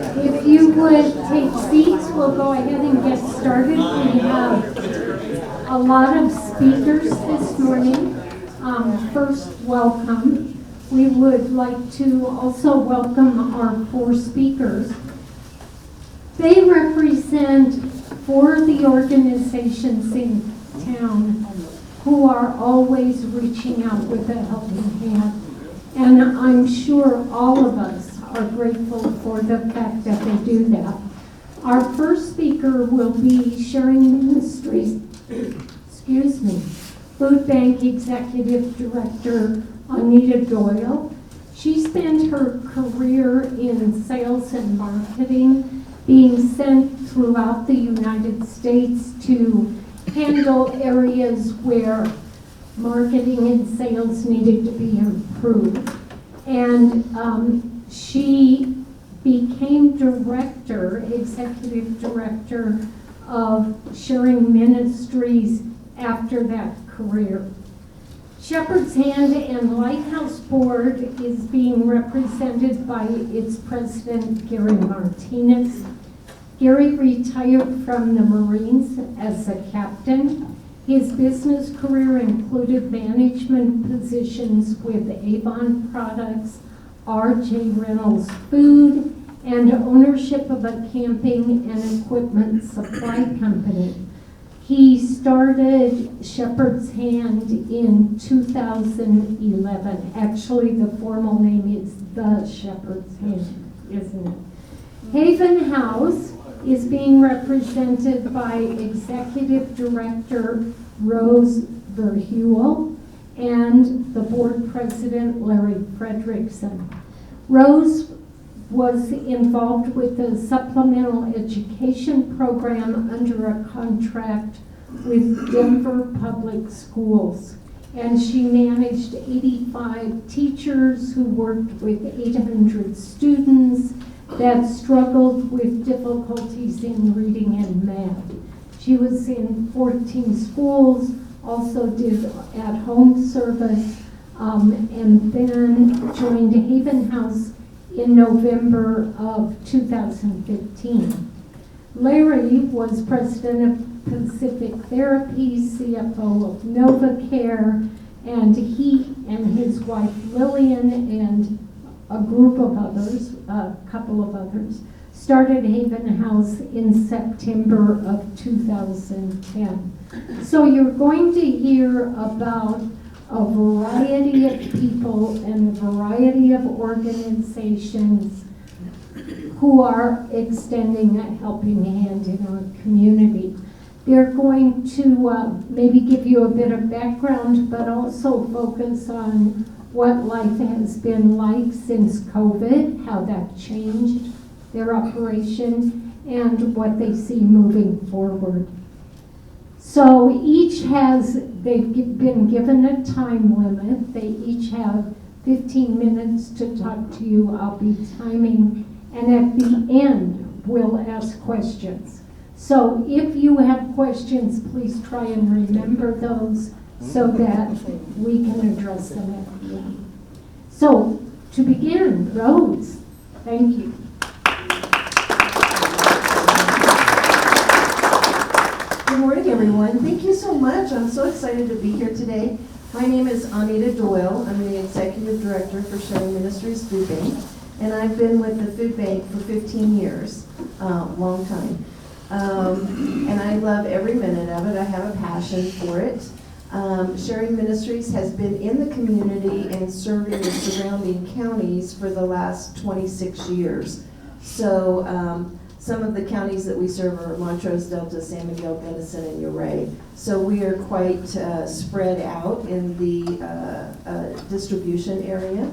If you would take seats, we'll go ahead and get started. We have a lot of speakers this morning. First, welcome. We would like to also welcome our 4 speakers. They represent 4 of the organizations in town who are always reaching out with a helping hand. And I'm sure all of us are grateful for the fact that they do that. Our first speaker will be Sharing Ministries, Food Bank Executive Director Oneda Doyal. She spent her career in sales and marketing, being sent throughout the United States to handle areas where marketing and sales needed to be improved. And she became executive director of Sharing Ministries after that career. Shepherd's Hand and Lighthouse Board is being represented by its president, Garey Martinez. Garey retired from the Marines as a captain. His business career included management positions with Avon Products, RJ Reynolds Food, and ownership of a camping and equipment supply company. He started Shepherd's Hand in 2011. Actually, the formal name is the Shepherd's Hand, isn't it? Haven House is being represented by Executive Director Rose Verheul and the board president, Larry Frederickson. Rose was involved with the supplemental education program under a contract with Denver Public Schools. And she managed 85 teachers who worked with 800 students that struggled with difficulties in reading and math. She was in 14 schools, also did at-home service, and then joined Haven House in November of 2015. Larry was president of Pacific Therapy, CFO of NovaCare, and he and his wife Lillian and a group of others, a couple of others, started Haven House in September of 2010. So you're going to hear about a variety of people and a variety of organizations who are extending a helping hand in our community. They're going to maybe give you a bit of background, but also focus on what life has been like since COVID, how that changed their operation, and what they see moving forward. So they've been given a time limit. They each have 15 minutes to talk to you. I'll be timing, and at the end, we'll ask questions. So if you have questions, please try and remember those so that we can address them at the end. So to begin, Rose, thank you. Good morning, everyone. Thank you so much. I'm so excited to be here today. My name is Oneda Doyal. I'm the Executive Director for Sharing Ministries Food Bank, and I've been with the Food Bank for 15 years, long time. And I love every minute of it. I have a passion for it. Sharing Ministries has been in the community and serving the surrounding counties for the last 26 years. So some of the counties that we serve are Montrose, Delta, San Miguel, Denison, and Ouray. So we are quite spread out in the distribution area.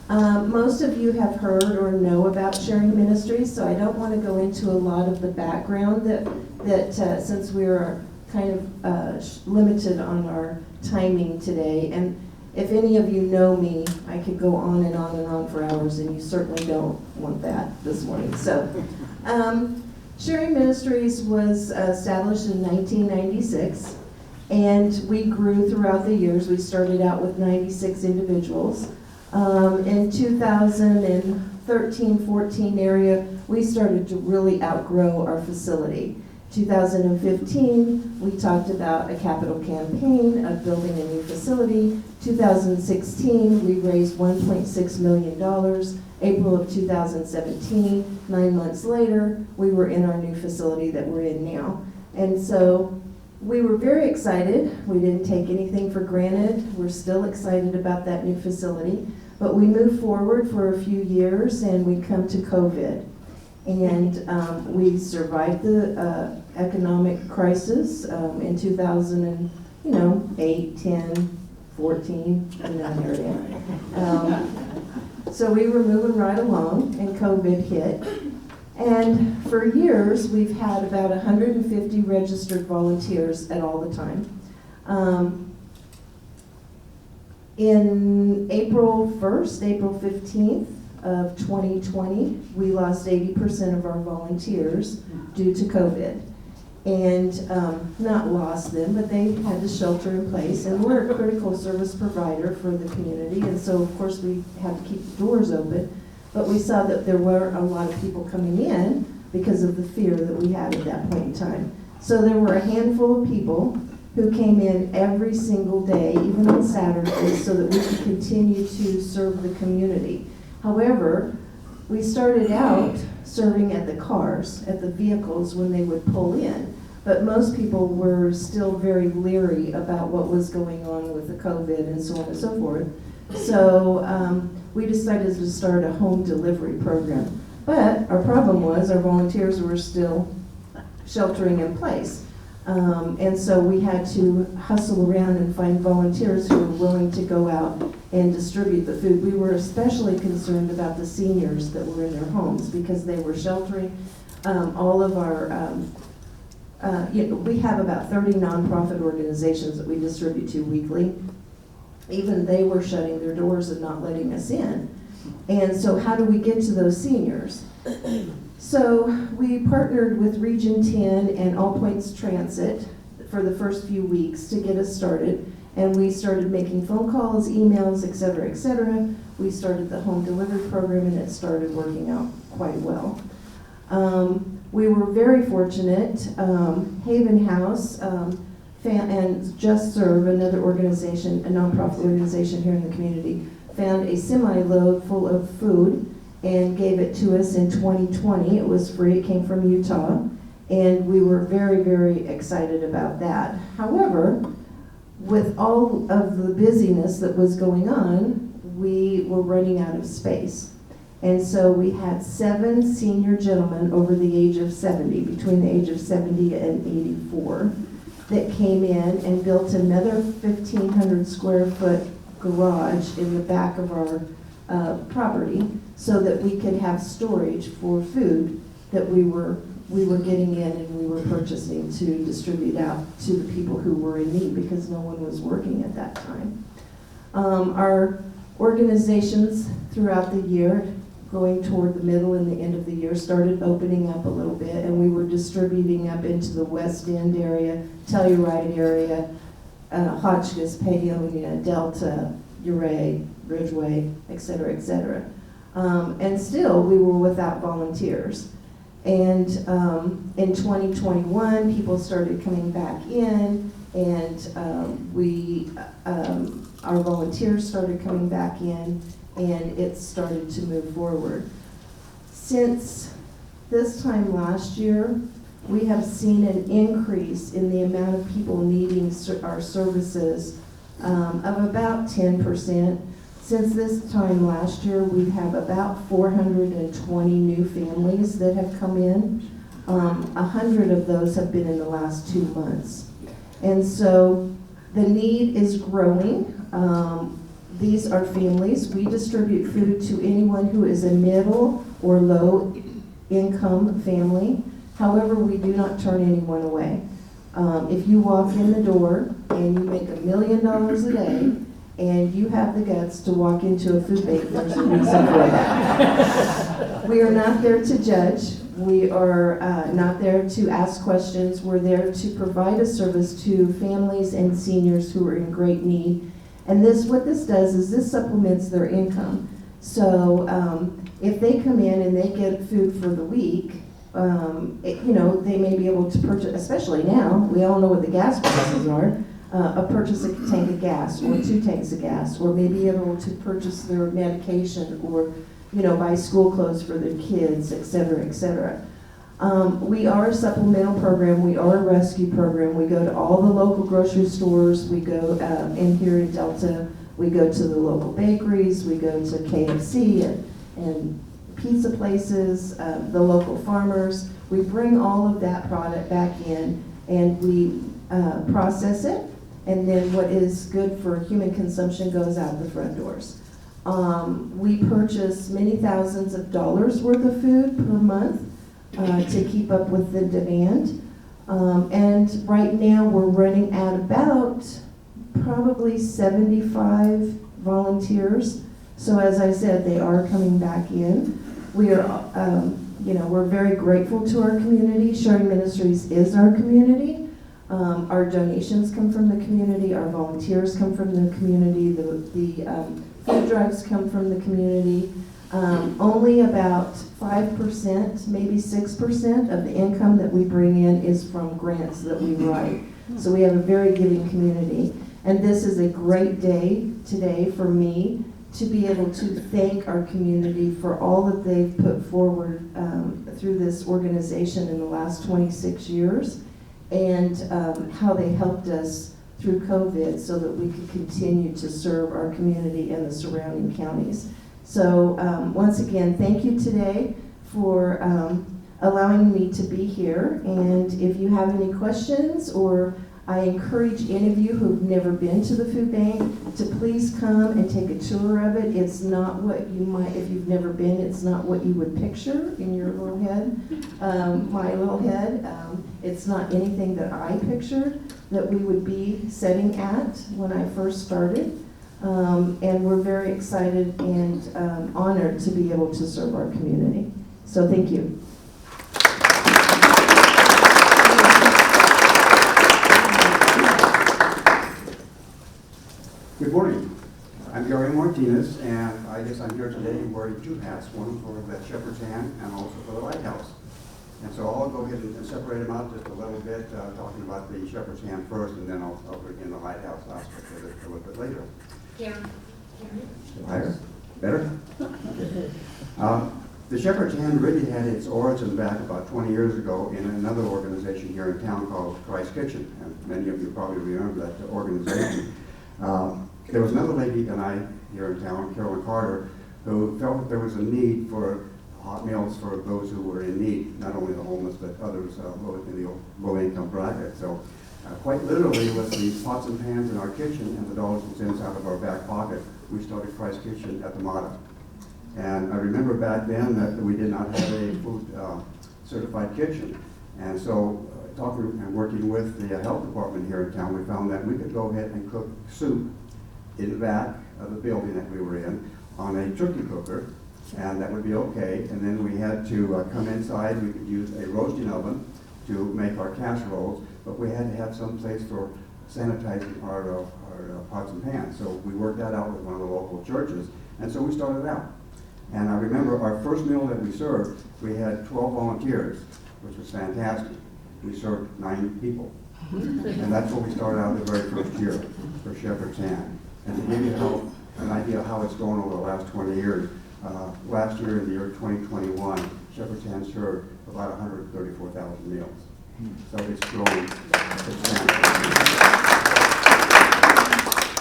Most of you have heard or know about Sharing Ministries, so I don't want to go into a lot of the background that since we are kind of limited on our timing today. And if any of you know me, I could go on and on and on for hours, and you certainly don't want that this morning. So, Sharing Ministries was established in 1996, and we grew throughout the years. We started out with 96 individuals. In 2005, 13, 14 area, we started to really outgrow our facility. 2015, we talked about a capital campaign of building a new facility. 2016, we raised $1.6 million. April of 2017, 9 months later, we were in our new facility that we're in now. And so we were very excited. We didn't take anything for granted. We're still excited about that new facility. But we moved forward for a few years and we come to COVID. And we survived the economic crisis in 2008, 10, 14, in that area. So we were moving right along and COVID hit. And for years, we've had about 150 registered volunteers at all the time. In April 1st, April 15th of 2020, we lost 80% of our volunteers due to COVID. And not lost them, but they had to shelter in place. And we're a critical service provider for the community, and so of course we had to keep the doors open. But we saw that there were a lot of people coming in because of the fear that we had at that point in time. So there were a handful of people who came in every single day, even on Saturdays, so that we could continue to serve the community. However, we started out serving at the cars, at the vehicles when they would pull in. But most people were still very leery about what was going on with the COVID and so on and so forth. So we decided to start a home delivery program. But our problem was our volunteers were still sheltering in place. And so we had to hustle around and find volunteers who were willing to go out and distribute the food. We were especially concerned about the seniors that were in their homes because they were sheltering. All of our, we have about 30 nonprofit organizations that we distribute to weekly. Even they were shutting their doors and not letting us in. And so how do we get to those seniors? So we partnered with Region 10 and All Points Transit for the first few weeks to get us started. And we started making phone calls, emails, et cetera, et cetera. We started the home delivery program and it started working out quite well. We were very fortunate. Haven House and Just Serve, another organization, a nonprofit organization here in the community, found a semi-load full of food and gave it to us in 2020. It was free, it came from Utah, and we were very, very excited about that. However, with all of the busyness that was going on, we were running out of space. And so we had 7 senior gentlemen over the age of 70, between the age of 70 and 84, that came in and built another 1,500 square foot garage in the back of our property so that we could have storage for food that we were getting in and we were purchasing to distribute out to the people who were in need because no one was working at that time. Our organizations throughout the year, going toward the middle and the end of the year, started opening up a little bit, and we were distributing up into the West End area, Telluride area, Hotchkiss, Paonia, Delta, Ouray, Ridgeway, et cetera, et cetera. And still, we were without volunteers. And in 2021, people started coming back in, and our volunteers started coming back in, and it started to move forward. Since this time last year, we have seen an increase in the amount of people needing our services of about 10%. Since this time last year, we have about 420 new families that have come in. 100 of those have been in the last 2 months. And so the need is growing. These are families. We distribute food to anyone who is a middle or low income family. However, we do not turn anyone away. If you walk in the door and you make $1 million a day and you have the guts to walk into a food bank, there's a reason for that. We are not there to judge. We are not there to ask questions. We're there to provide a service to families and seniors who are in great need. And what this does is this supplements their income. So if they come in and they get food for the week, you know, they may be able to purchase, especially now, we all know what the gas prices are, purchase a tank of gas or 2 tanks of gas, or maybe able to purchase their medication, or, you know, buy school clothes for their kids, et cetera, et cetera. We are a supplemental program. We are a rescue program. We go to all the local grocery stores. We go in here in Delta. We go to the local bakeries. We go to KFC and pizza places, the local farmers. We bring all of that product back in, and we process it, and then what is good for human consumption goes out the front doors. We purchase many thousands of dollars worth of food per month to keep up with the demand. And right now we're running at about probably 75 volunteers. So as I said, they are coming back in. We are, you know, we're very grateful to our community. Sharing Ministries is our community. Our donations come from the community. Our volunteers come from the community. The food drives come from the community. Only about 5%, maybe 6% of the income that we bring in is from grants that we write. So we have a very giving community. And this is a great day today for me to be able to thank our community for all that they've put forward through this organization in the last 26 years, and how they helped us through COVID so that we could continue to serve our community and the surrounding counties. So once again, thank you today for allowing me to be here. And if you have any questions, or I encourage any of you who've never been to the food bank to please come and take a tour of it. It's not what you might, if you've never been, it's not what you would picture in your little head, my little head. It's not anything that I pictured that we would be setting at when I first started. And we're very excited and honored to be able to serve our community. So thank you. Good morning. I'm Garey Martinez, and I guess I'm here today wearing 2 hats, one for the Shepherd's Hand and also for the Lighthouse. And so I'll go ahead and separate them out just a little bit, talking about the Shepherd's Hand first, and then I'll bring in the Lighthouse aspect of it a little bit later. Yeah. Higher? Better? The Shepherd's Hand really had its origin back about 20 years ago in another organization here in town called Christ Kitchen, and many of you probably remember that organization. There was another lady than I here in town, Carolyn Carter, who felt that there was a need for hot meals for those who were in need, not only the homeless, but others in the low-income bracket. So quite literally, with the pots and pans in our kitchen and the dollars and cents out of our back pocket, we started Christ Kitchen at the Oneda. And I remember back then that we did not have a food certified kitchen. And so talking and working with the health department here in town, we found that we could go ahead and cook soup in the back of the building that we were in on a turkey cooker, and that would be okay. And then we had to come inside. We could use a roasting oven to make our casseroles, but we had to have some place for sanitizing our pots and pans. So we worked that out with one of the local churches, and so we started out. And I remember our first meal that we served, we had 12 volunteers, which was fantastic. We served 9 people. And that's what we started out the very first year for Shepherd's Hand. And to give you an idea of how it's going over the last 20 years, last year in the year 2021, Shepherd's Hand served about 134,000 meals. So it's growing substantially.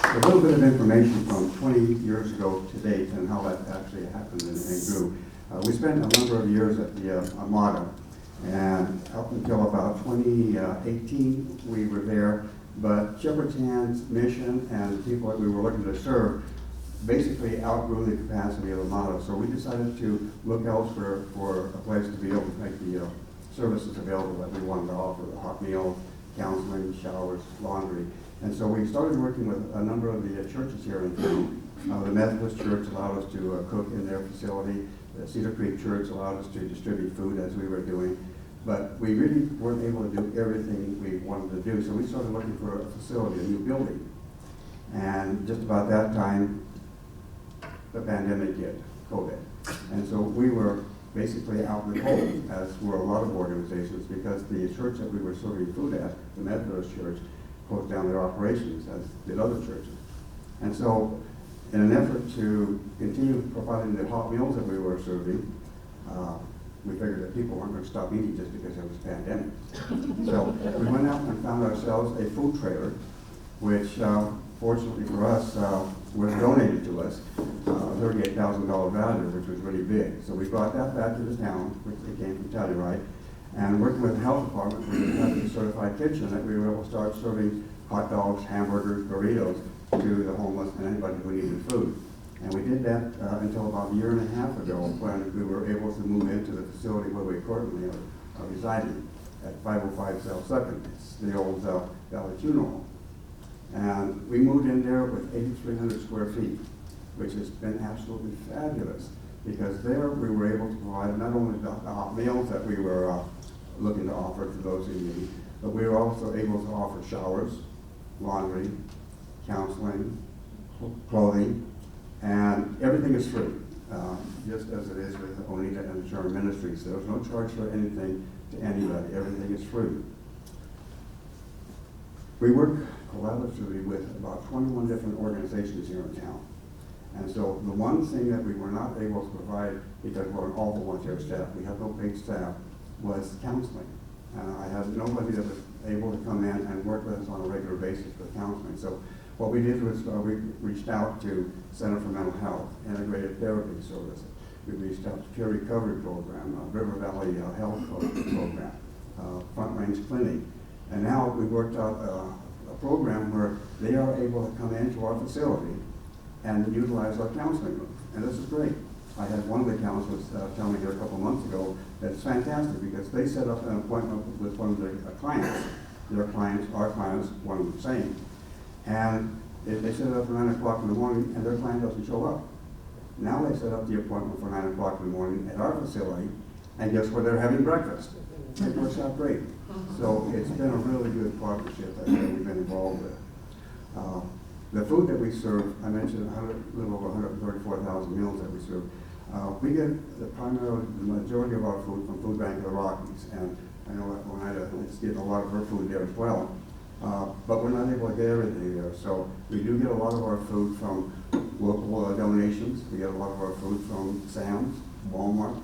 A little bit of information from 20 years ago to date and how that actually happened and grew. We spent a number of years at the Oneda, and up until about 2018 we were there, but Shepherd's Hand's mission and the people that we were looking to serve basically outgrew the capacity of the Oneda. So we decided to look elsewhere for a place to be able to make the services available that we wanted to offer: the hot meals, counseling, showers, laundry. And so we started working with a number of the churches here in town. The Methodist Church allowed us to cook in their facility. The Cedar Creek Church allowed us to distribute food as we were doing. But we really weren't able to do everything we wanted to do. So we started looking for a facility, a new building. And just about that time, the pandemic hit, COVID. And so we were basically out in the cold, as were a lot of organizations, because the church that we were serving food at, the Methodist Church, closed down their operations, as did other churches. And so, in an effort to continue providing the hot meals that we were serving, we figured that people weren't going to stop eating just because there was a pandemic. So we went out and found ourselves a food trailer, which fortunately for us was donated to us, $38,000 value, which was really big. So we brought that back to the town, which it came from Telluride, and working with the health department, we had a certified kitchen that we were able to start serving hot dogs, hamburgers, burritos to the homeless and anybody who needed food. And we did that until about a year and a half ago, when we were able to move into the facility where we currently are residing at 505 South 2nd. It's the old Valley Funeral Home. And we moved in there with 8,300 square feet, which has been absolutely fabulous, because there we were able to provide not only the hot meals that we were looking to offer to those in need, but we were also able to offer showers, laundry, counseling, clothing, and everything is free, just as it is with Oneda and the Sherman Ministries. There's no charge for anything to anybody. Everything is free. We work collaboratively with about 21 different organizations here in town. And so the one thing that we were not able to provide, because we're an all volunteer staff, we have no paid staff, was counseling. I had nobody that was able to come in and work with us on a regular basis with counseling. So what we did was we reached out to Center for Mental Health, Integrated Therapy Service. We reached out to Peer Recovery Program, River Valley Health Program, Front Range Clinic. And now we worked out a program where they are able to come into our facility and utilize our counseling room. And this is great. I had one of the counselors tell me here a couple months ago that it's fantastic, because they set up an appointment with one of their clients. Their clients, our clients, one of the same. And they set it up at 9 o'clock in the morning, and their client doesn't show up. Now they set up the appointment for 9 o'clock in the morning at our facility, and guess where they're having breakfast? It works out great. So it's been a really good partnership that we've been involved with. The food that we serve, I mentioned a little over 134,000 meals that we serve. We get the majority of our food from Food Bank of the Rockies, and I know that Oneda is getting a lot of her food there as well. But we're not able to get everything there. So we do get a lot of our food from local donations. We get a lot of our food from Sam's, Walmart.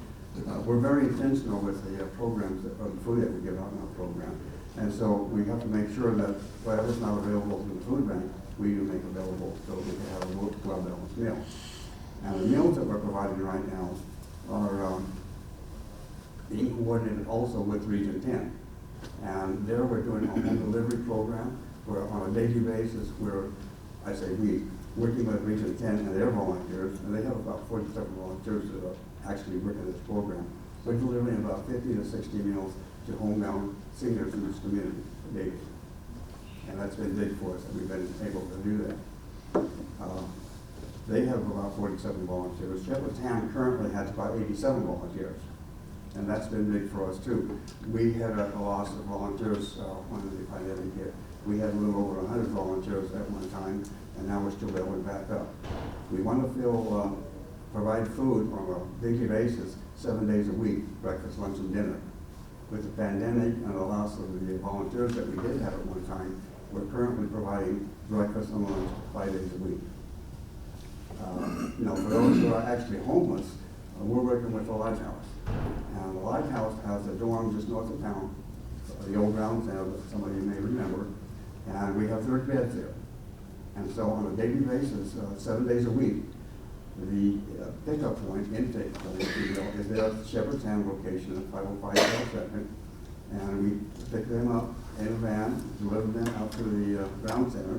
We're very intentional with the programs, or the food that we give out in our program. And so we have to make sure that whatever's not available through the food bank, we do make available so we can have a well-balanced meal. And the meals that we're providing right now are being coordinated also with Region 10. And there we're doing a home delivery program where on a daily basis I say we, working with Region 10 and their volunteers, and they have about 47 volunteers that are actually working this program. We're delivering about 50 to 60 meals to homebound seniors in this community daily. And that's been big for us, and we've been able to do that. They have about 47 volunteers. Shepherdstown currently has about 87 volunteers. And that's been big for us too. We had a loss of volunteers when the pandemic hit. We had a little over 100 volunteers at one time, and now we're still building back up. We want to provide food on a daily basis, 7 days a week, breakfast, lunch, and dinner. With the pandemic and the loss of the volunteers that we did have at one time, we're currently providing breakfast and lunch 5 days a week. For those who are actually homeless, we're working with the Lighthouse. And the Lighthouse has a dorm just north of town, the old ground center that some of you may remember, and we have 30 beds there. And so on a daily basis, 7 days a week, the pickup point, intake point, if you will, is there at the Shepherdstown location at 505 South 2nd, and we pick them up in a van, deliver them out to the ground center,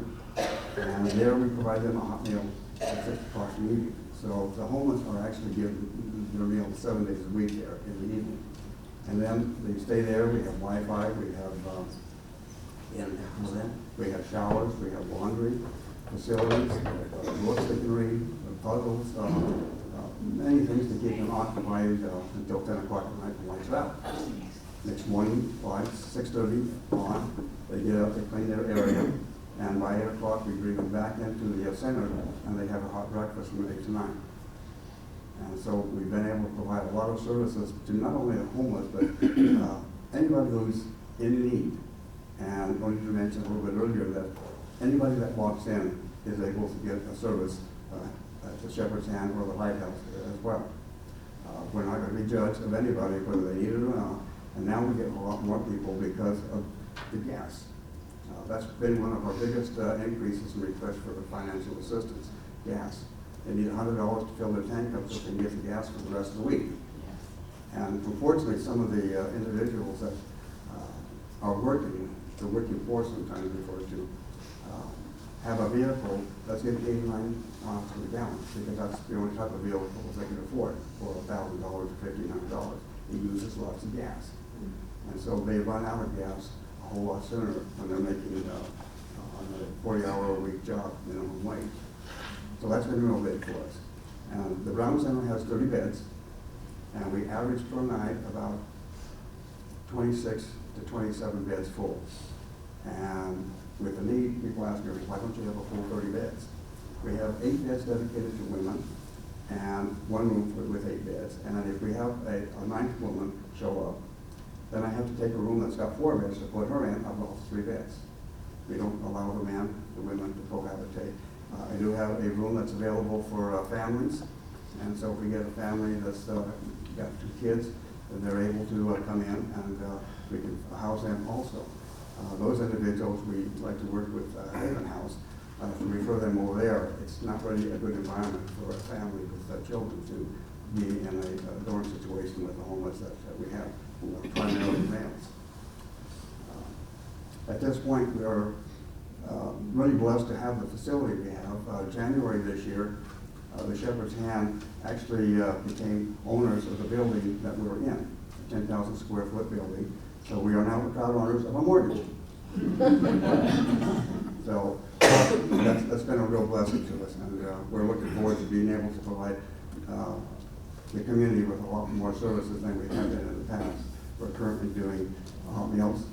and there we provide them a hot meal at 6 o'clock in the evening. So the homeless are actually given their meals 7 days a week there in the evening. And then they stay there, we have Wi-Fi, we have showers, we have laundry facilities, books they can read, puzzles, many things to keep them occupied until 10 o'clock at night when lights out. Next morning, 6:30 on, they get up, they clean their area, and by 8 o'clock we bring them back into the center, and they have a hot breakfast from 8 to 9. And so we've been able to provide a lot of services to not only the homeless, but anybody who's in need. And I wanted to mention a little bit earlier that anybody that walks in is able to get a service at the Shepherd's Hand or the Lighthouse as well. We're not going to be judged of anybody whether they need it or not. And now we get a lot more people because of the gas. That's been one of our biggest increases in requests for financial assistance, gas. They need $100 to fill their tank up so they can get the gas for the rest of the week. And unfortunately, some of the individuals that are working, the working force sometimes referred to, have a vehicle that's getting 89 miles to the gallon because that's the only type of vehicle they can afford for $1,000 or $1,500. It uses lots of gas. And so they run out of gas a whole lot sooner when they're making on a 40-hour-a-week job, minimum wage. So that's been real big for us. And the Brown Center has 30 beds, and we average per night about 26 to 27 beds full. And with the need, people ask me, why don't you have a full 30 beds? We have 8 beds dedicated to women and 1 room with 8 beds. And if we have a 9th woman show up, then I have to take a room that's got 4 beds to put her in. I've lost 3 beds. We don't allow the women to cohabitate. I do have a room that's available for families. And so if we get a family that's got 2 kids, then they're able to come in and we can house them also. Those individuals, we like to work with Haven House to refer them over there. It's not really a good environment for a family with children to be in a dorm situation with the homeless that we have, who are primarily males. At this point, we are really blessed to have the facility we have. January this year, the Shepherd's Hand actually became owners of the building that we were in, a 10,000 square foot building. So we are now the proud owners of a mortgage. So that's been a real blessing to us, and we're looking forward to being able to provide the community with a lot more services than we have been in the past. We're currently doing hot meals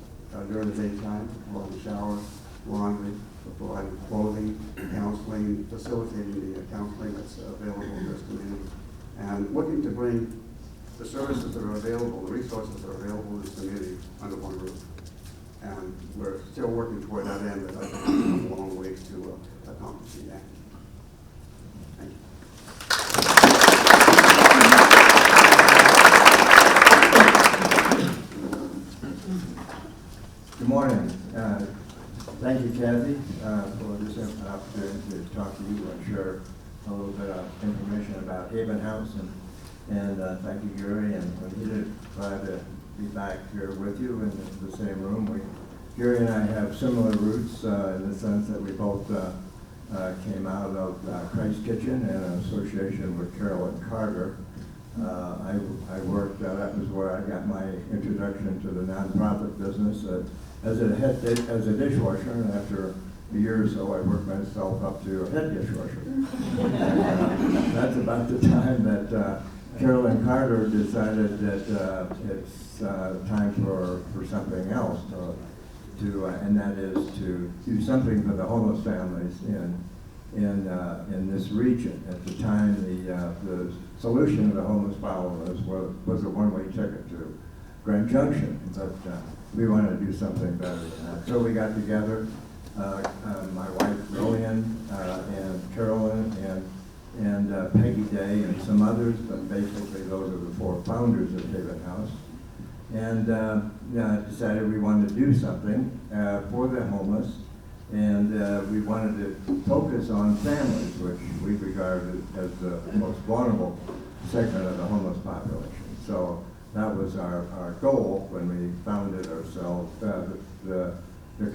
during the daytime, providing showers, laundry, we're providing clothing, counseling, facilitating the counseling that's available in this community, and looking to bring the services that are available, the resources that are available in this community under one roof. And we're still working toward that end, but I think we've come a long ways to accomplishing that. Thank you. Good morning. Thank you, Kathy, for this opportunity to talk to you and share a little bit of information about Haven House. And thank you, Garey, and Oneda. Glad to be back here with you in the same room. Garey and I have similar roots in the sense that we both came out of Christ Kitchen in association with Carolyn Carter. I worked, that was where I got my introduction to the nonprofit business as a dishwasher, and after a year or so I worked myself up to a head dishwasher. And, that's about the time that Carolyn Carter decided that it's time for something else, and that is to do something for the homeless families in this region. At the time, the solution to the homeless problem was a one-way ticket to Grand Junction, but we wanted to do something better than that. So we got together, my wife Lillian and Carolyn and Peggy Day and some others, but basically those are the 4 founders of Haven House, and decided we wanted to do something for the homeless, and we wanted to focus on families, which we regarded as the most vulnerable segment of the homeless population. So that was our goal when we founded ourselves, the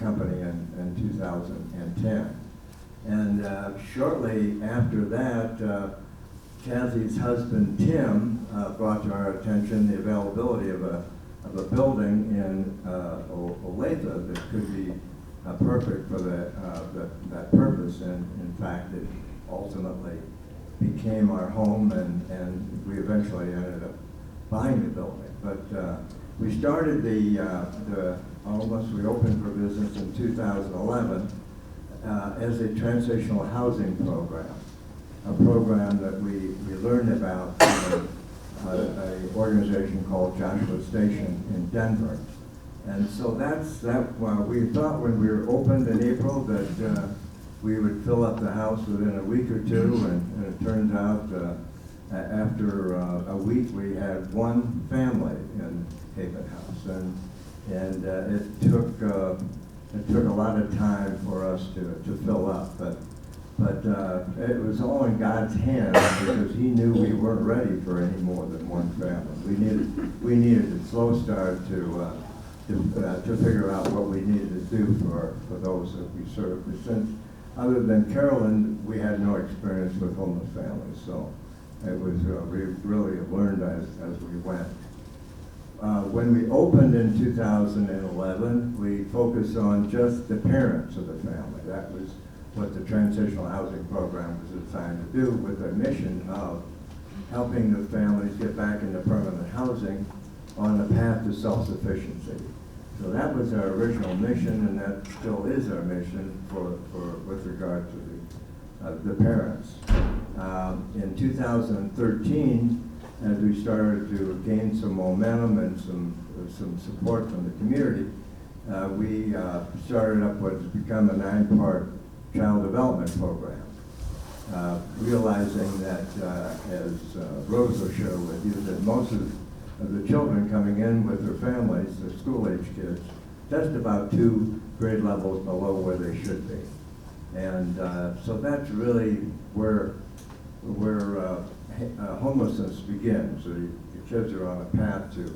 company in 2010. And shortly after that, Kathy's husband, Tim, brought to our attention the availability of a building in Oneda that could be perfect for that purpose. And in fact, it ultimately became our home, and we eventually ended up buying the building. But we started we opened for business in 2011 as a transitional housing program, a program that we learned about an organization called Joshua Station in Denver. And so we thought when we were opened in April that we would fill up the house within a week or two, and it turns out after a week we had one family in Haven House, and it took a lot of time for us to fill up, but it was all in God's hands because He knew we weren't ready for any more than one family. We needed a slow start to figure out what we needed to do for those that we served. But since, other than Carolyn, we had no experience with homeless families, so it was we really learned as we went. When we opened in 2011, we focused on just the parents of the family. That was what the transitional housing program was designed to do, with the mission of helping the families get back into permanent housing on the path to self-sufficiency. So that was our original mission, and that still is our mission with regard to the parents. In 2013, as we started to gain some momentum and some support from the community, we started up what's become a 9-part child development program, realizing that, as Rose will share with you, that most of the children coming in with their families, the school-age kids, just about 2 grade levels below where they should be. And so that's really where homelessness begins. The kids are on a path to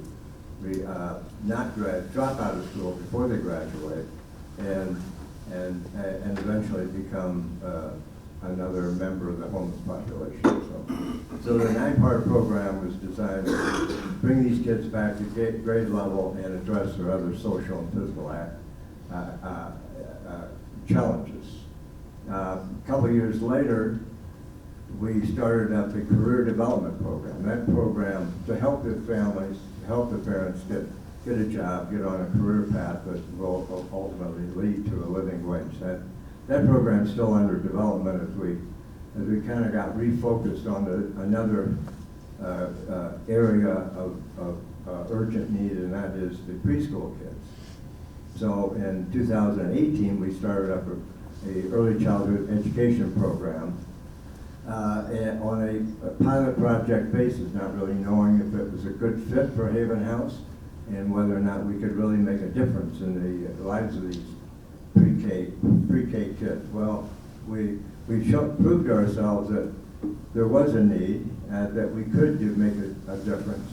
drop out of school before they graduate, and eventually become another member of the homeless population. So the 9-part program was designed to bring these kids back to grade level and address their other social and physical challenges. A couple years later, we started up a career development program. That program to help the families, to help the parents get a job, get on a career path that will ultimately lead to a living wage. That program's still under development as we kind of got refocused on another area of urgent need, and that is the preschool kids. So in 2018, we started up a early childhood education program on a pilot project basis, not really knowing if it was a good fit for Haven House and whether or not we could really make a difference in the lives of these pre-K kids. Well, we proved to ourselves that there was a need, that we could make a difference,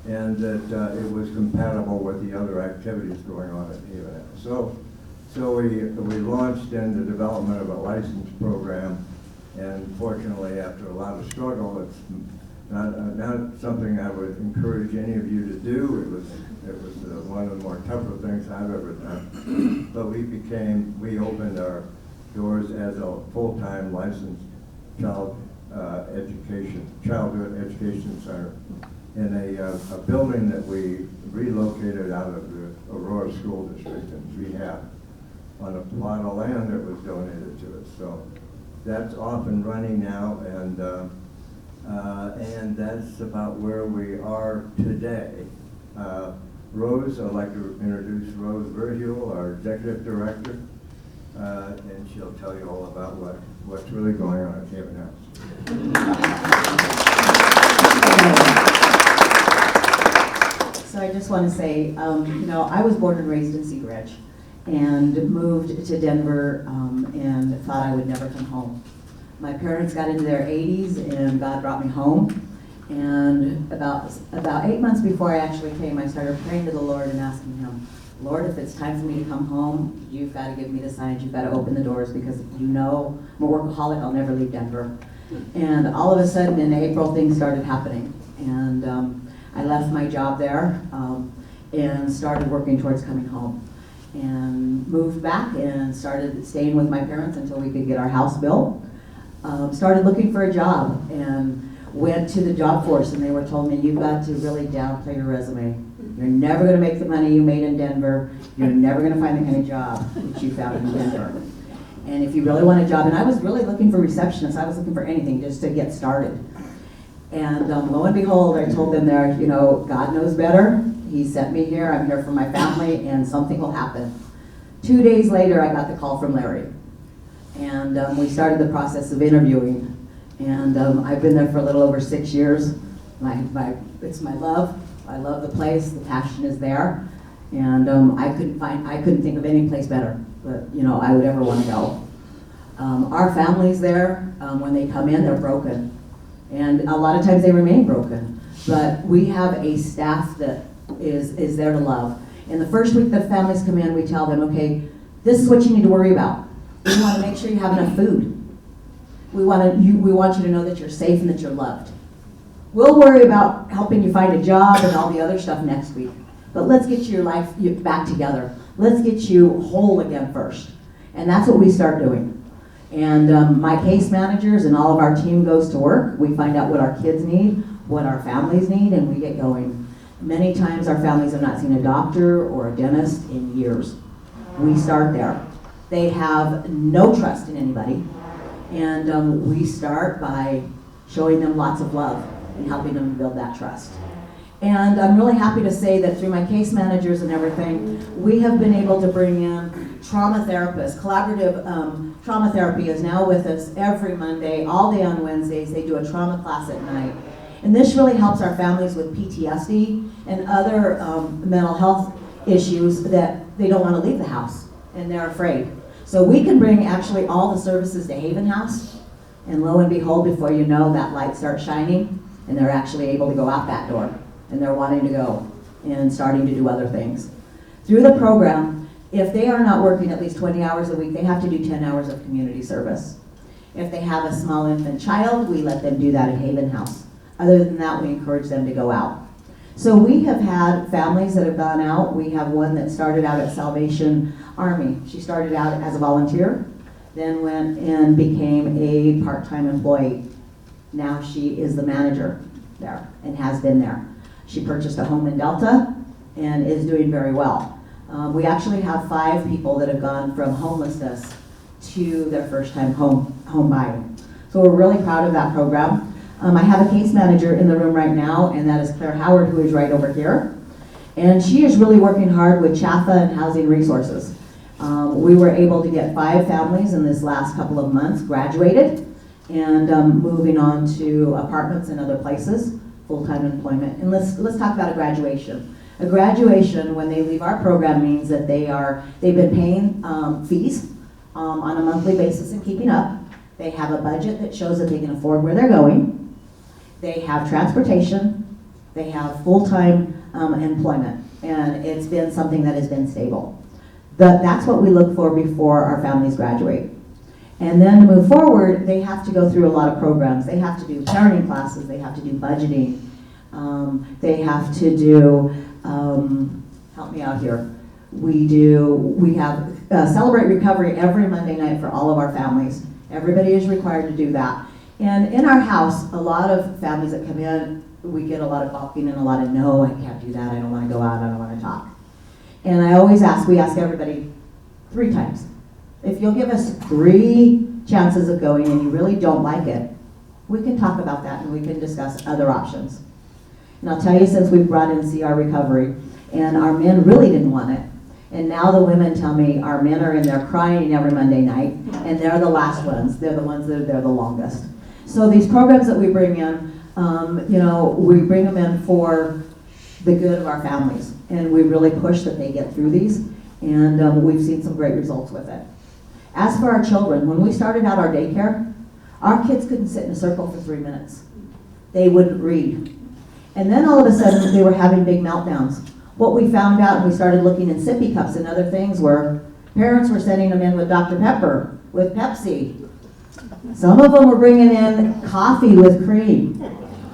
and that it was compatible with the other activities going on at Haven House. So we launched in the development of a license program, and fortunately, after a lot of struggle, it's not something I would encourage any of you to do. It was one of the more tougher things I've ever done. But we opened our doors as a full-time licensed childhood education center in a building that we relocated out of the Aurora School District and rehab on a plot of land that was donated to us. So that's off and running now, and that's about where we are today. Rose, I'd like to introduce Rose Verheul, our executive director, and she'll tell you all about what's really going on at Haven House. So I just want to say, I was born and raised in Cedar Ridge and moved to Denver and thought I would never come home. My parents got into their 80s and God brought me home. And about 8 months before I actually came, I started praying to the Lord and asking Him, Lord, if it's time for me to come home, you've got to give me the signs, you've got to open the doors, because I'm a workaholic, I'll never leave Denver. And all of a sudden in April, things started happening. And I left my job there and started working towards coming home. And moved back and started staying with my parents until we could get our house built. Started looking for a job and went to the job force, and they were told me, you've got to really downplay your resume. You're never going to make the money you made in Denver. You're never going to find the kind of job that you found in Denver. And if you really want a job, and I was really looking for receptionists, I was looking for anything just to get started. And lo and behold, I told them there, you know, God knows better. He sent me here. I'm here for my family, and something will happen. 2 days later, I got the call from Larry. And we started the process of interviewing. And I've been there for a little over 6 years. It's my love. I love the place. The passion is there. And I couldn't think of any place better that, you know, I would ever want to go. Our families there, when they come in, they're broken. And a lot of times they remain broken. But we have a staff that is there to love. And the first week that families come in, we tell them, okay, this is what you need to worry about. We want to make sure you have enough food. We want you to know that you're safe and that you're loved. We'll worry about helping you find a job and all the other stuff next week. But let's get your life back together. Let's get you whole again first. And that's what we start doing. And my case managers and all of our team goes to work. We find out what our kids need, what our families need, and we get going. Many times our families have not seen a doctor or a dentist in years. We start there. They have no trust in anybody. And we start by showing them lots of love and helping them build that trust. And I'm really happy to say that through my case managers and everything, we have been able to bring in trauma therapists. Collaborative trauma therapy is now with us every Monday, all day on Wednesdays. They do a trauma class at night. And this really helps our families with PTSD and other mental health issues that they don't want to leave the house and they're afraid. So we can bring actually all the services to Haven House, and lo and behold, before you know, that light starts shining and they're actually able to go out that door. And they're wanting to go and starting to do other things. Through the program, if they are not working at least 20 hours a week, they have to do 10 hours of community service. If they have a small infant child, we let them do that at Haven House. Other than that, we encourage them to go out. So we have had families that have gone out. We have one that started out at Salvation Army. She started out as a volunteer, then went and became a part-time employee. Now she is the manager there and has been there. She purchased a home in Delta and is doing very well. We actually have 5 people that have gone from homelessness to their first time home buying. So we're really proud of that program. I have a case manager in the room right now, and that is Claire Howard, who is right over here. And she is really working hard with CHAFA and Housing Resources. We were able to get 5 families in this last couple of months graduated and moving on to apartments and other places, full-time employment. And let's talk about a graduation. A graduation, when they leave our program, means that they've been paying fees on a monthly basis and keeping up. They have a budget that shows that they can afford where they're going. They have transportation. They have full-time employment. And it's been something that has been stable. That's what we look for before our families graduate. And then to move forward, they have to go through a lot of programs. They have to do parenting classes. They have to do budgeting. They have to do, help me out here. We have Celebrate Recovery every Monday night for all of our families. Everybody is required to do that. And in our house, a lot of families that come in, we get a lot of balking and a lot of, no, I can't do that. I don't want to go out. I don't want to talk. And we ask everybody 3 times. If you'll give us 3 chances of going and you really don't like it, we can talk about that and we can discuss other options. And I'll tell you, since we've brought in CR Recovery, and our men really didn't want it, and now the women tell me our men are in there crying every Monday night, and they're the last ones. They're the ones that are there the longest. So these programs that we bring in, we bring them in for the good of our families, and we really push that they get through these, and we've seen some great results with it. As for our children, when we started out our daycare, our kids couldn't sit in a circle for 3 minutes. They wouldn't read. And then all of a sudden, they were having big meltdowns. What we found out, and we started looking in sippy cups and other things, were parents were sending them in with Dr. Pepper, with Pepsi. Some of them were bringing in coffee with cream,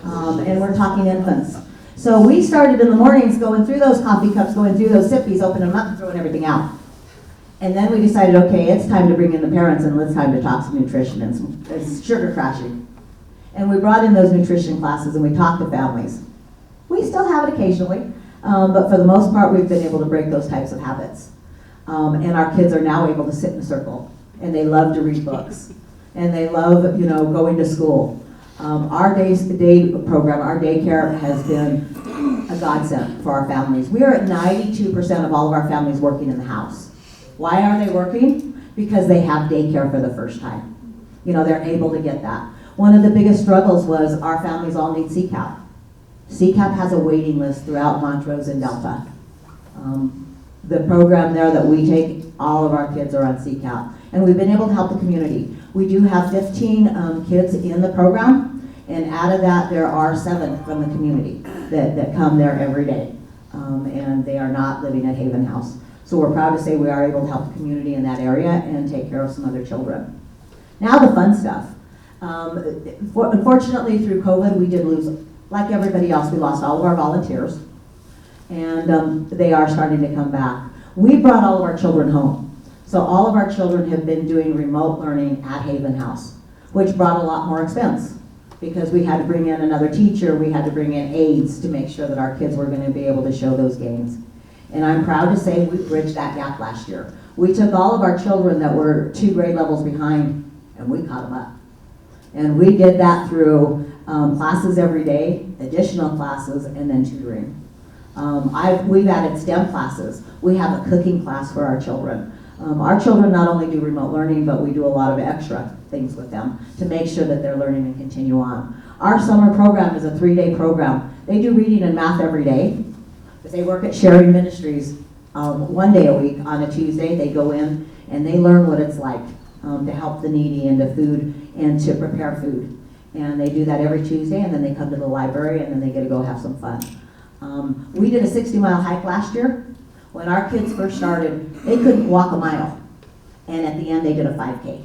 and we're talking infants. So we started in the mornings going through those coffee cups, going through those sippies, opening them up and throwing everything out. And then we decided, okay, it's time to bring in the parents and it's time to talk some nutrition and some sugar crashing. And we brought in those nutrition classes and we talked to families. We still have it occasionally, but for the most part, we've been able to break those types of habits. And our kids are now able to sit in a circle, and they love to read books, and they love, going to school. Our day program, our daycare has been a godsend for our families. We are at 92% of all of our families working in the house. Why are they working? Because they have daycare for the first time. You know, they're able to get that. One of the biggest struggles was our families all need CCAP. CCAP has a waiting list throughout Montrose and Delta. The program there that we take, all of our kids are on CCAP. And we've been able to help the community. We do have 15 kids in the program, and out of that there are 7 from the community that come there every day. And they are not living at Haven House. So we're proud to say we are able to help the community in that area and take care of some other children. Now the fun stuff. Unfortunately through COVID we did lose, like everybody else, we lost all of our volunteers. And they are starting to come back. We brought all of our children home. So all of our children have been doing remote learning at Haven House, which brought a lot more expense because we had to bring in another teacher, we had to bring in aides to make sure that our kids were going to be able to show those games. And I'm proud to say we bridged that gap last year. We took all of our children that were 2 grade levels behind and we caught them up. And we did that through classes every day, additional classes, and then tutoring. We've added STEM classes. We have a cooking class for our children. Our children not only do remote learning, but we do a lot of extra things with them to make sure that they're learning and continue on. Our summer program is a 3-day program. They do reading and math every day, but they work at Sharing Ministries 1 day a week. On a Tuesday, they go in and they learn what it's like to help the needy and to food and to prepare food. And they do that every Tuesday, and then they come to the library and then they get to go have some fun. We did a 60-mile hike last year. When our kids first started, they couldn't walk a mile. And at the end, they did a 5K.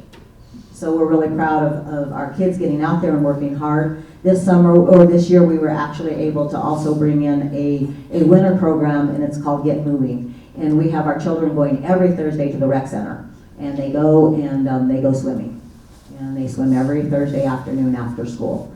So we're really proud of our kids getting out there and working hard. This summer, or this year, we were actually able to also bring in a winter program, and it's called Get Moving. And we have our children going every Thursday to the rec center. And they go and they go swimming. And they swim every Thursday afternoon after school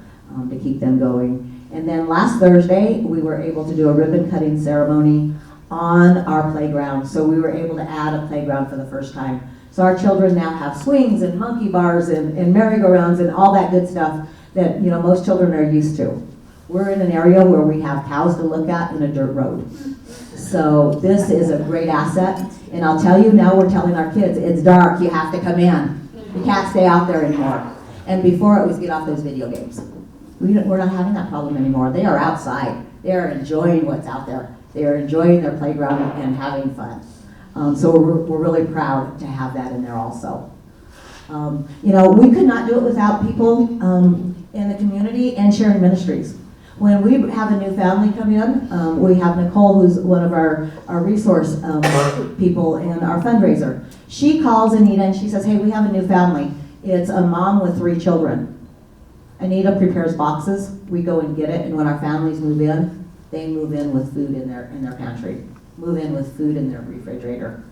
to keep them going. And then last Thursday, we were able to do a ribbon cutting ceremony on our playground. So we were able to add a playground for the first time. So our children now have swings and monkey bars and merry-go-rounds and all that good stuff that most children are used to. We're in an area where we have cows to look at and a dirt road. So this is a great asset. And I'll tell you, now we're telling our kids, it's dark, you have to come in. You can't stay out there anymore. And before it was get off those video games. We're not having that problem anymore. They are outside. They are enjoying what's out there. They are enjoying their playground and having fun. So we're really proud to have that in there also. We could not do it without people in the community and Sharing Ministries. When we have a new family come in, we have Nicole, who's one of our resource people and our fundraiser. She calls Oneda and she says, hey, we have a new family. It's a mom with 3 children. Oneda prepares boxes. We go and get it, and when our families move in, they move in with food in their pantry, move in with food in their refrigerator.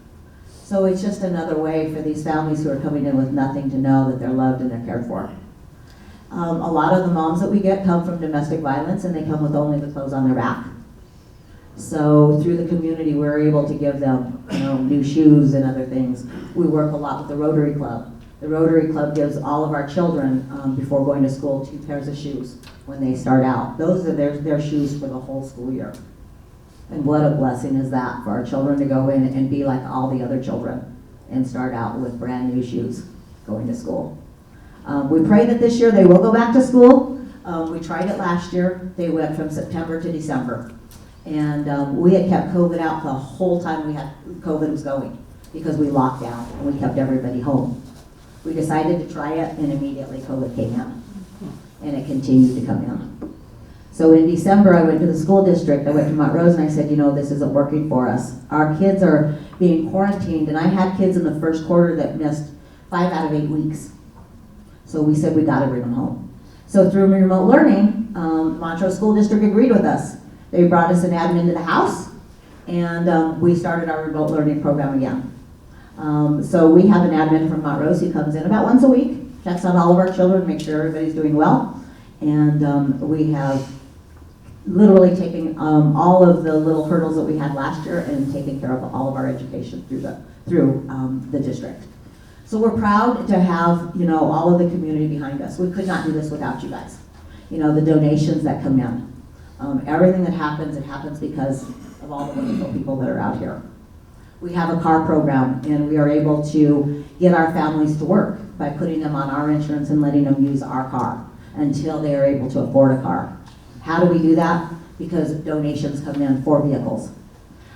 So it's just another way for these families who are coming in with nothing to know that they're loved and they're cared for. A lot of the moms that we get come from domestic violence, and they come with only the clothes on their back. So through the community, we're able to give them new shoes and other things. We work a lot with the Rotary Club. The Rotary Club gives all of our children, before going to school, 2 pairs of shoes when they start out. Those are their shoes for the whole school year. And what a blessing is that for our children to go in and be like all the other children and start out with brand new shoes going to school. We pray that this year they will go back to school. We tried it last year. They went from September to December. And we had kept COVID out the whole time COVID was going because we locked down and we kept everybody home. We decided to try it, and immediately COVID came in, and it continued to come in. So in December, I went to the school district. I went to Montrose, and I said, this isn't working for us. Our kids are being quarantined, and I had kids in the first quarter that missed 5 out of 8 weeks. So we said, we got to bring them home. So through remote learning, Montrose School District agreed with us. They brought us an admin to the house, and we started our remote learning program again. So we have an admin from Montrose who comes in about once a week, checks on all of our children, makes sure everybody's doing well. And we have literally taken all of the little hurdles that we had last year and taken care of all of our education through the district. So we're proud to have all of the community behind us. We could not do this without you guys. you know, the donations that come in. Everything that happens, it happens because of all the wonderful people that are out here. We have a car program, and we are able to get our families to work by putting them on our insurance and letting them use our car until they are able to afford a car. How do we do that? Because donations come in for vehicles.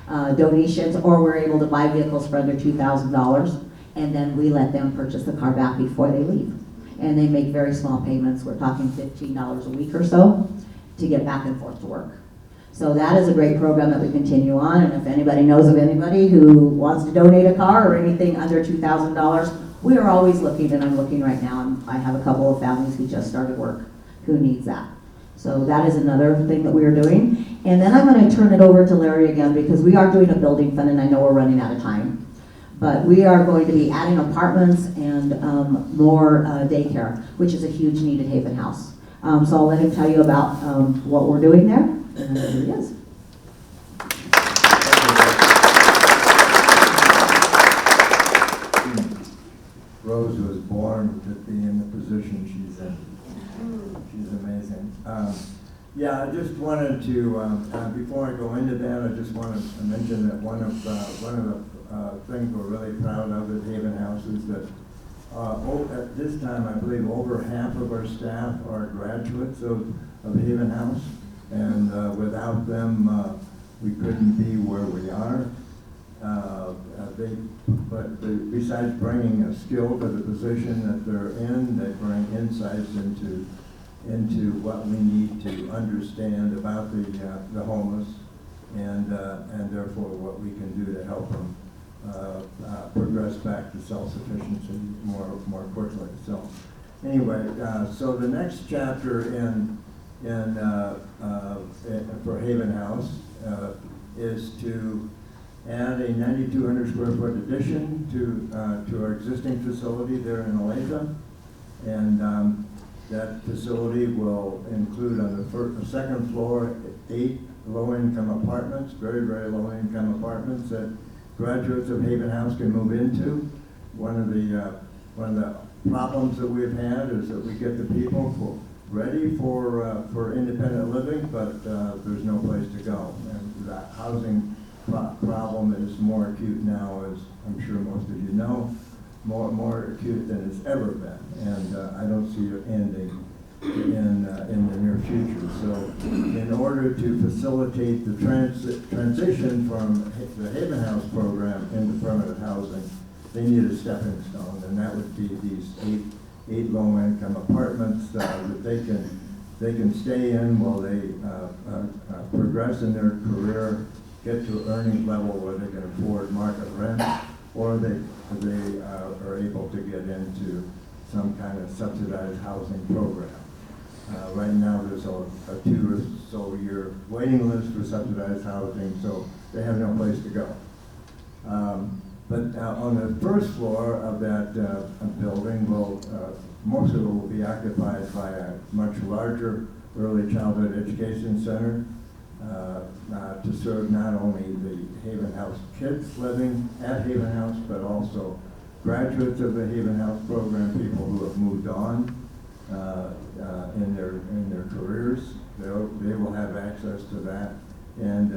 Donations, or we're able to buy vehicles for under $2,000, and then we let them purchase the car back before they leave. And they make very small payments. We're talking $15 a week or so to get back and forth to work. So that is a great program that we continue on, and if anybody knows of anybody who wants to donate a car or anything under $2,000, we are always looking, and I'm looking right now. I have a couple of families who just started work who needs that. So that is another thing that we are doing. And then I'm going to turn it over to Larry again, because we are doing a building fund, and I know we're running out of time. But we are going to be adding apartments and more daycare, which is a huge need at Haven House. So I'll let him tell you about what we're doing there, and here he is. Rose was born to be in the position she's in. She's amazing. Yeah, I just wanted to, before I go into that, I just wanted to mention that one of the things we're really proud of at Haven House is that at this time, I believe over half of our staff are graduates of Haven House, and without them, we couldn't be where we are. Besides bringing a skill to the position that they're in, they bring insights into what we need to understand about the homeless, and therefore what we can do to help them progress back to self-sufficiency more quickly. So anyway, so the next chapter for Haven House is to add a 9,200 square foot addition to our existing facility there in Oneda, and that facility will include on the second floor 8 low-income apartments, very, very low-income apartments that graduates of Haven House can move into. One of the problems that we've had is that we get the people ready for independent living, but there's no place to go, and the housing problem is more acute now, as I'm sure most of you know, more acute than it's ever been, and I don't see it ending in the near future. So in order to facilitate the transition from the Haven House program into permanent housing, they need a stepping stone, and that would be these eight low-income apartments that they can stay in while they progress in their career, get to an earning level where they can afford market rent, or they are able to get into some kind of subsidized housing program. Right now, there's a 2 or so year waiting list for subsidized housing, so they have no place to go. But on the first floor of that building, most of it will be occupied by a much larger early childhood education center to serve not only the Haven House kids living at Haven House, but also graduates of the Haven House program, people who have moved on in their careers. They will have access to that, and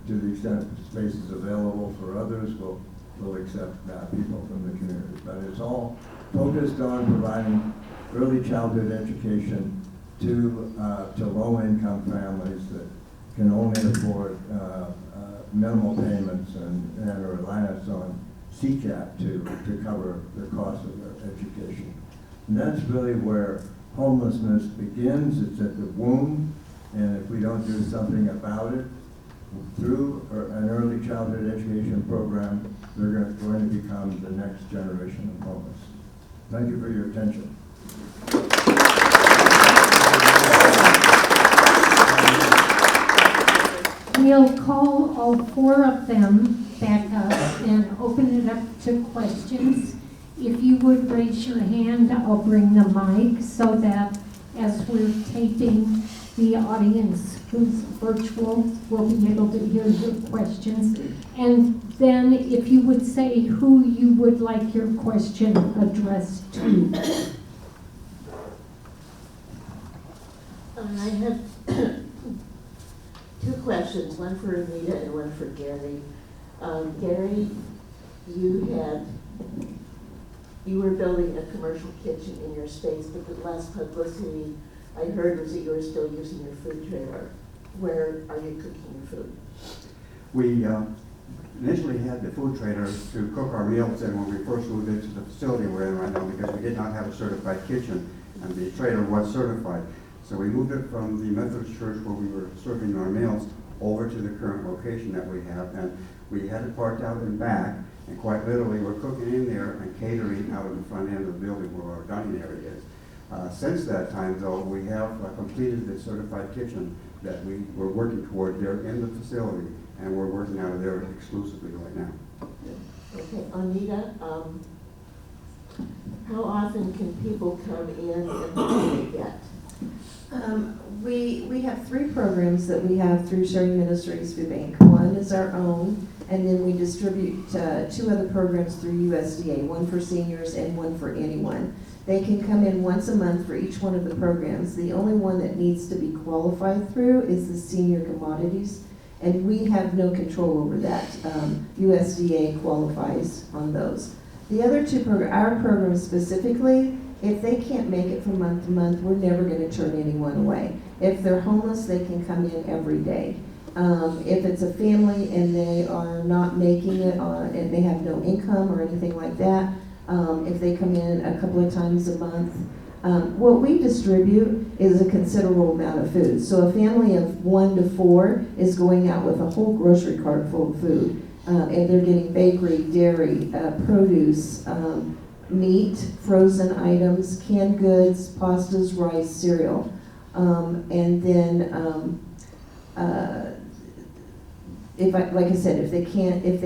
to the extent space is available for others, we'll accept people from the community. But it's all focused on providing early childhood education to low-income families that can only afford minimal payments and a reliance on CCAP to cover the cost of their education. And that's really where homelessness begins. It's at the womb, and if we don't do something about it through an early childhood education program, they're going to become the next generation of homeless. Thank you for your attention. We'll call all 4 of them back up and open it up to questions. If you would raise your hand, I'll bring the mic so that as we're taping, the audience who's virtual will be able to hear your questions. And then if you would say who you would like your question addressed to. I have two questions, one for Anita and one for Garey. Garey, you were building a commercial kitchen in your space, but the last publicity I heard was that you were still using your food trailer. Where are you cooking your food? We initially had the food trailer to cook our meals in when we first moved into the facility we're in right now, because we did not have a certified kitchen, and the trailer was certified. So we moved it from the Methodist church where we were serving our meals over to the current location that we have, and we had it parked out in back, and quite literally we're cooking in there and catering out of the front end of the building where our dining area is. Since that time, though, we have completed the certified kitchen that we were working toward there in the facility, and we're working out of there exclusively right now. Okay, Oneda, how often can people come in and what do they get? We have 3 programs that we have through Sharing Ministries Food Bank. One is our own, and then we distribute 2 other programs through USDA, one for seniors and one for anyone. They can come in once a month for each one of the programs. The only one that needs to be qualified through is the senior commodities, and we have no control over that. USDA qualifies on those. The other 2 programs, our programs specifically, if they can't make it from month to month, we're never going to turn anyone away. If they're homeless, they can come in every day. If it's a family and they are not making it and they have no income or anything like that, if they come in a couple of times a month, what we distribute is a considerable amount of food. So a family of 1 to 4 is going out with a whole grocery cart full of food. And they're getting bakery, dairy, produce, meat, frozen items, canned goods, pastas, rice, cereal. And then, like I said, if they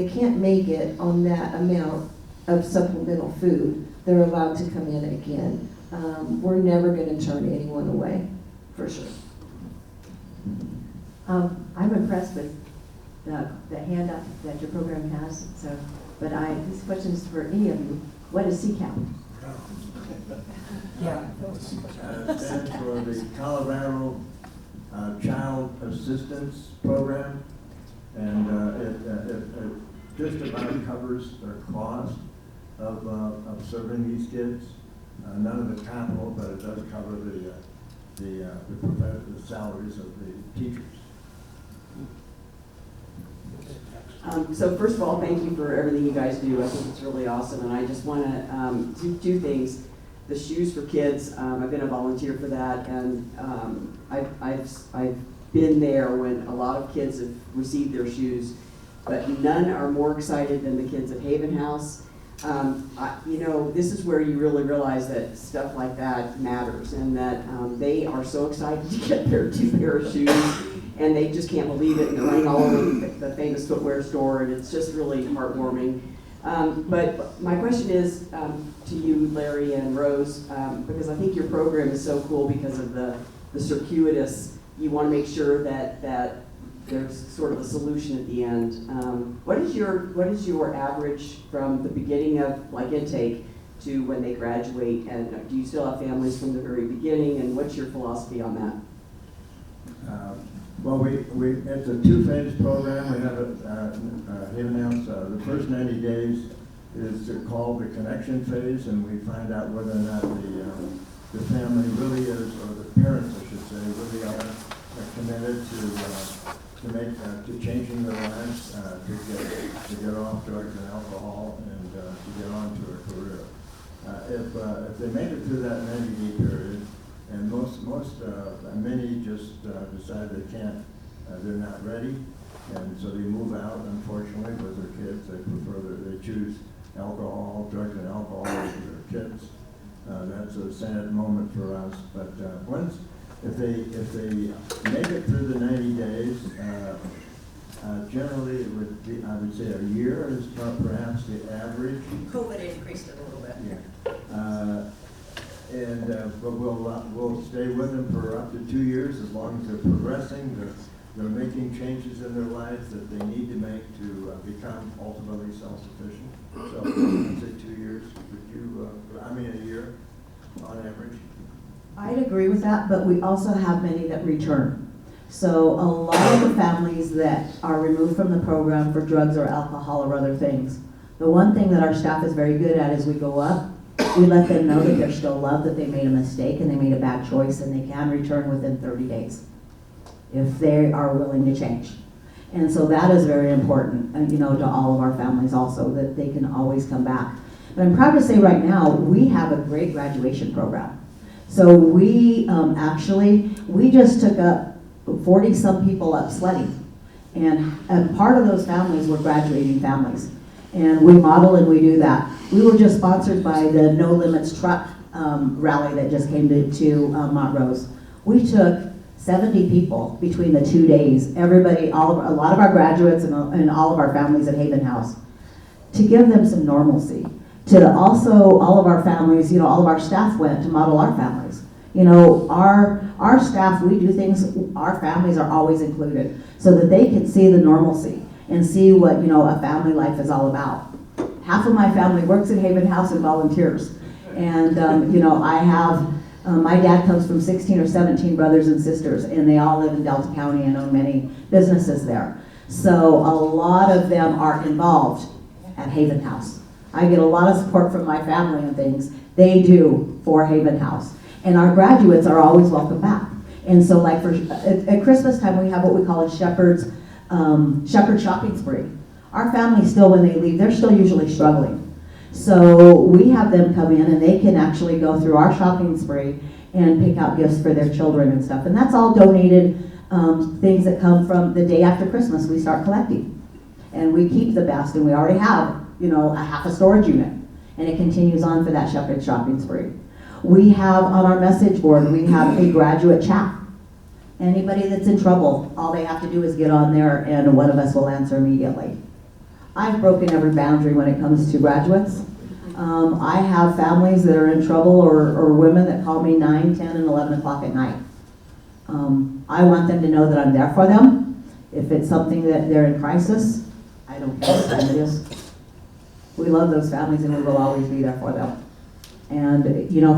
can't make it on that amount of supplemental food, they're allowed to come in again. We're never going to turn anyone away, for sure. I'm impressed with the handout that your program has. So, but this question is for any of you. What is CCAP? Stands for the Colorado Child Assistance Program, and it just about covers the cost of serving these kids. None of the capital, but it does cover the salaries of the teachers. So first of all, thank you for everything you guys do. I think it's really awesome, and I just want to do 2 things. The shoes for kids, I've been a volunteer for that, and I've been there when a lot of kids have received their shoes, but none are more excited than the kids at Haven House. This is where you really realize that stuff like that matters, and that they are so excited to get their 2 pair of shoes. And they just can't believe it, and they're running all over the famous footwear store, and it's just really heartwarming. But my question is to you, Larry and Rose, because I think your program is so cool because of the circuitous. You want to make sure that there's sort of a solution at the end. What is your average from the beginning of intake to when they graduate, and do you still have families from the very beginning, and what's your philosophy on that? Well, it's a 2-phase program. We have it announced. The first 90 days is called the connection phase, and we find out whether or not the family really is, or the parents, I should say, really are committed to changing their lives, to get off drugs and alcohol, and to get on to a career. If they make it through that 90-day period, and many just decide they can't, they're not ready, and so they move out, unfortunately, with their kids. They choose alcohol, drugs and alcohol over their kids. That's a sad moment for us, but if they make it through the 90 days, generally it would be, I would say, a year is perhaps the average. COVID increased it a little bit. Yeah. But we'll stay with them for up to 2 years, as long as they're progressing, they're making changes in their lives that they need to make to become ultimately self-sufficient. So I'd say 2 years. A year on average. I'd agree with that, but we also have many that return. So a lot of the families that are removed from the program for drugs or alcohol or other things, the one thing that our staff is very good at is we go up, we let them know that they're still loved, that they made a mistake and they made a bad choice, and they can return within 30 days if they are willing to change. And so that is very important, to all of our families also, that they can always come back. But I'm proud to say right now, we have a great graduation program. So we we just took up 40-some people up sledding. And part of those families were graduating families. And we model and we do that. We were just sponsored by the No Limits Truck rally that just came to Montrose. We took 70 people between the 2 days, a lot of our graduates and all of our families at Haven House, to give them some normalcy. To also, all of our families, all of our staff went to model our families. Our staff, we do things, our families are always included, so that they can see the normalcy and see what, a family life is all about. Half of my family works at Haven House and volunteers. And, I have, my dad comes from 16 or 17 brothers and sisters, and they all live in Delta County and own many businesses there. So a lot of them are involved at Haven House. I get a lot of support from my family and things they do for Haven House. And our graduates are always welcome back. And so like at Christmas time, we have what we call a Shepherd shopping spree. Our families still, when they leave, they're still usually struggling. So we have them come in and they can actually go through our shopping spree and pick out gifts for their children and stuff. And that's all donated things that come from the day after Christmas we start collecting. And we keep the best, and we already have, a half a storage unit. And it continues on for that Shepherd shopping spree. We have on our message board, we have a graduate chat. Anybody that's in trouble, all they have to do is get on there and one of us will answer immediately. I've broken every boundary when it comes to graduates. I have families that are in trouble or women that call me 9, 10, and 11 o'clock at night. I want them to know that I'm there for them. If it's something that they're in crisis, I don't care what time it is. We love those families and we will always be there for them. And,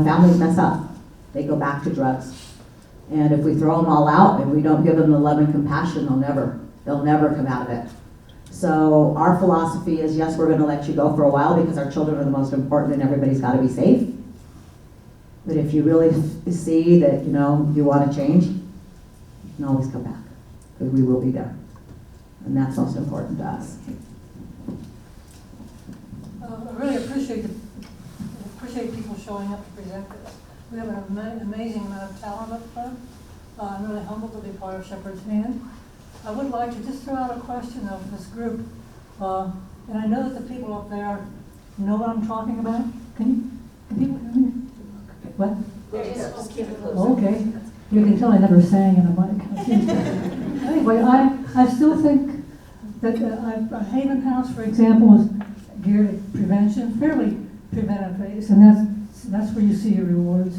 families mess up. They go back to drugs. And if we throw them all out and we don't give them the love and compassion, they'll never come out of it. So our philosophy is, yes, we're going to let you go for a while because our children are the most important and everybody's got to be safe. But if you really see that, you want to change, you can always come back because we will be there. And that's most important to us. I really appreciate people showing up to present this. We have an amazing amount of talent up front. I'm really humbled to be part of Shepherd's Hand. I would like to just throw out a question of this group. And I know that the people up there know what I'm talking about. Can people hear me? What? Just keep it close. Okay. You can tell I never sang in a mic. Anyway, I still think that Haven House, for example, is geared at prevention, fairly preventive based, and that's where you see your rewards.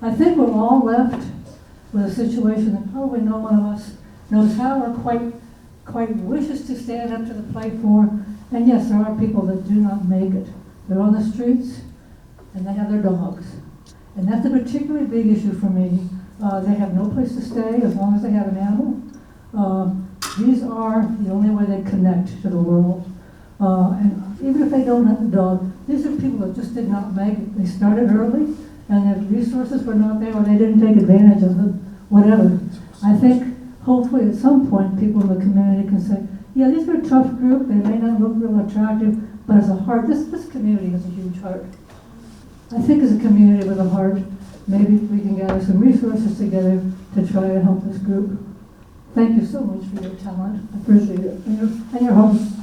I think we're all left with a situation that probably no one of us knows how or quite wishes to stand up to the plate for. And yes, there are people that do not make it. They're on the streets and they have their dogs. And that's a particularly big issue for me. They have no place to stay as long as they have an animal. These are the only way they connect to the world. And even if they don't have a dog, these are people that just did not make it. They started early and their resources were not there or they didn't take advantage of them, whatever. I think hopefully at some point people in the community can say, yeah, these are a tough group, they may not look real attractive, but as a heart, this community has a huge heart. I think as a community with a heart, maybe we can gather some resources together to try to help this group. Thank you so much for your talent. I appreciate it. And your home.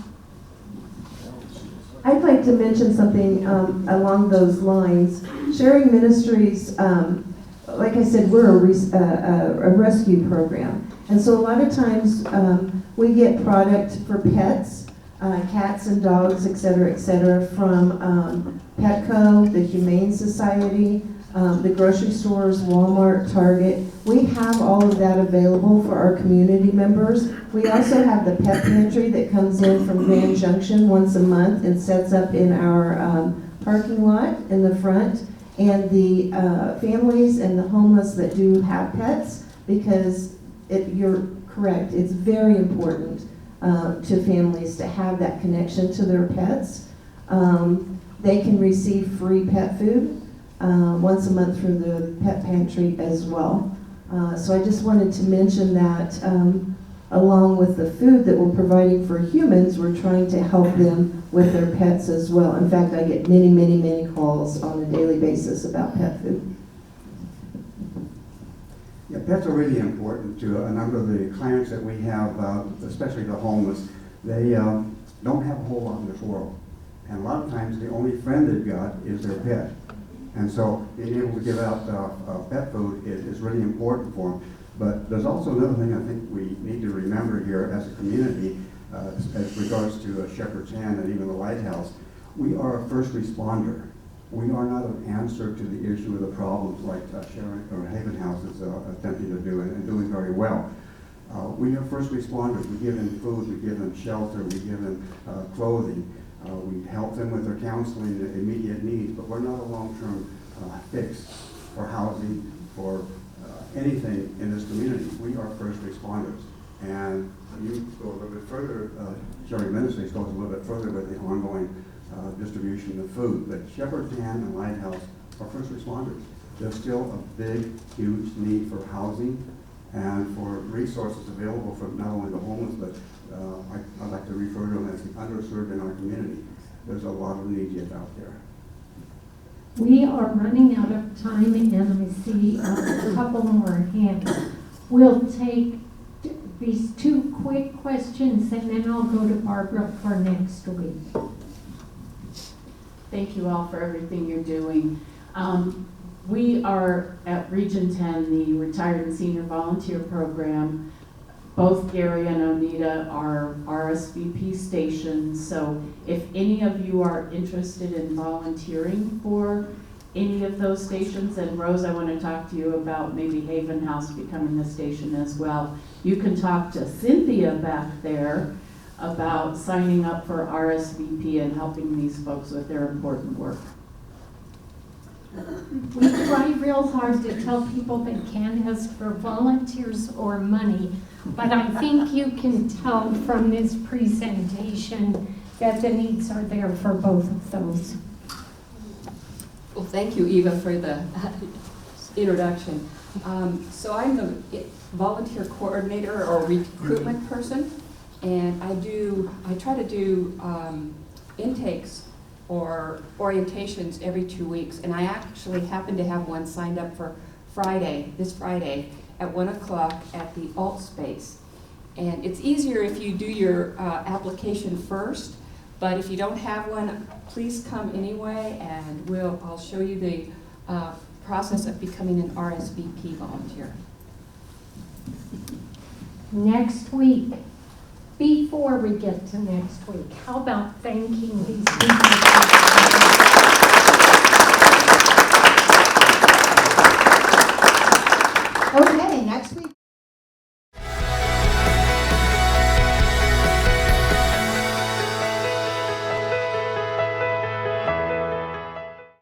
I'd like to mention something along those lines. Sharing Ministries, like I said, we're a rescue program. And so a lot of times we get product for pets, cats and dogs, et cetera, from Petco, the Humane Society, the grocery stores, Walmart, Target. We have all of that available for our community members. We also have the pet pantry that comes in from Grand Junction once a month and sets up in our parking lot in the front. and the families and the homeless that do have pets, because you're correct, it's very important to families to have that connection to their pets. They can receive free pet food once a month through the pet pantry as well. So I just wanted to mention that along with the food that we're providing for humans, we're trying to help them with their pets as well. In fact, I get many, many, many calls on a daily basis about pet food. Yeah, pets are really important to a number of the clients that we have, especially the homeless. They don't have a whole lot in this world. And a lot of times the only friend they've got is their pet. And so being able to give out pet food is really important for them. But there's also another thing I think we need to remember here as a community, as regards to Shepherd's Hand and even the Lighthouse. We are a first responder. We are not an answer to the issue of the problems like Sharon or Haven House is attempting to do and doing very well. We are first responders. We give them food, we give them shelter, we give them clothing. We help them with their counseling and immediate needs, but we're not a long-term fix for housing, for anything in this community. We are first responders. And you go a little bit further, Sharing Ministries goes a little bit further with the ongoing distribution of food. But Shepherd's Hand and Lighthouse are first responders. There's still a big, huge need for housing and for resources available for not only the homeless, but I like to refer to them as the underserved in our community. There's a lot of need yet out there. We are running out of time, and I see a couple more hands. We'll take these two quick questions, and then I'll go to Barbara for next week. Thank you all for everything you're doing. We are at Region 10, the Retired and Senior Volunteer Program. Both Garey and Oneda are RSVP stations, so if any of you are interested in volunteering for any of those stations, and Rose, I want to talk to you about maybe Haven House becoming a station as well. You can talk to Cynthia back there about signing up for RSVP and helping these folks with their important work. We try real hard to tell people they can't ask for volunteers or money, but I think you can tell from this presentation that the needs are there for both of those. Well, thank you, Eva, for the introduction. So I'm the volunteer coordinator or recruitment person, and I try to do intakes or orientations every 2 weeks, and I actually happen to have one signed up for this Friday at 1 o'clock at the Alt Space. And it's easier if you do your application first, but if you don't have one, please come anyway, and I'll show you the process of becoming an RSVP volunteer. Next week, before we get to next week, how about thanking these people?